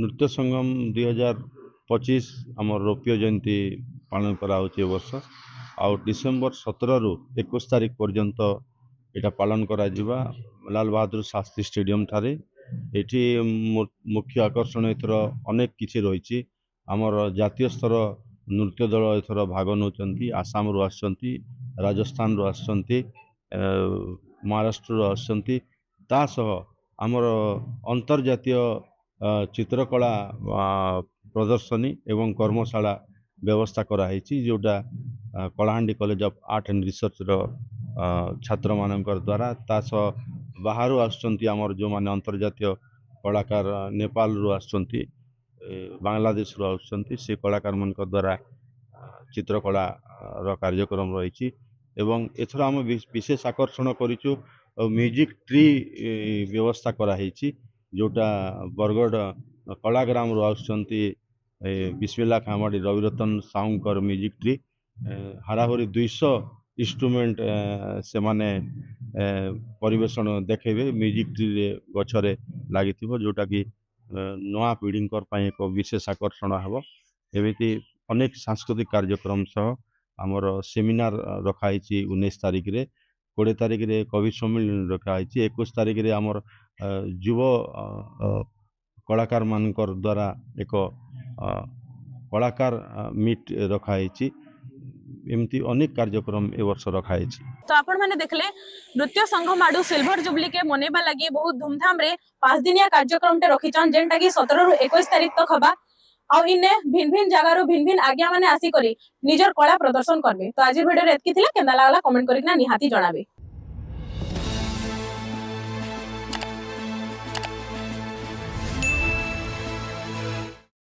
नृत्य संगम 2025 आम रौप्य जयंती पालन कराऊे वर्ष आउ डिसेम्बर 17 रु 21 तारीख पर्यंत यहाँ पालन करा लाल बहादुर शास्त्री स्टेडियम ठारे एठी मुख्य आकर्षण एथर अनेक किछि रही आमर जातीय स्तर नृत्य दल एथर भाग नौकरी आसाम रु आसुचंती राजस्थान रु आसुचंती महाराष्ट्र रु आसुचंती तासह आमर अंतर्जातीय चित्रकला प्रदर्शनी एवं कर्मशाला व्यवस्था कराई जोटा Kalahandi college of art and research रो छात्र मानकर द्वारा तासह बाहर आसुचंती आमर जो माने अंतर्जातीय कलाकार नेपाल रु आसुचंती बांग्लादेश रु आसुचंती से कलाकार मानकर द्वारा चित्रकला रो कार्यक्रम रही एवं एथर आम विशेष आकर्षण करिचु म्यूजिक ट्री व्यवस्था कराई जोटा बरगढ़ कलाग्राम रु आसुचंती बिस्मिल्ला खामाड़ी रविरतन साउंकर म्यूजिक ट्री हाराहारी 200 इंस्ट्रूमेंट से माने परिवेशन देखेबे म्यूजिक ट्री रे गछरे लागि जोटा कि नवा पीढ़ी एक विशेष आकर्षण हेबो एमिति अनेक सांस्कृतिक कार्यक्रम सह आमर सेमिनार रखाई 19 तारीख रे 20 तारीख रे कवि सम्मेलन रखाई 21 तारीख रे आमर युव कलाकार मानकर द्वारा एक कलाकार मीट रखाई एमती अनेक कार्यक्रम ए वर्ष रखाई। तो आपण माने देखले नृत्य संगम आडू सिल्वर जुबली के मनेबा लगी बहुत धूमधाम रे 5 दिनिया कार्यक्रम टे रखिचन जेंटा कि 17 रु 21 तारीख तक हबा आ इने भिन्न भिन्न जगह रो भिन्न भिन्न आज्ञा माने आसी करी निजर कला प्रदर्शन करबे। तो आज वीडियो रे एतकी थिला केंदा लागला कमेंट करिकना निहाती जणाबे।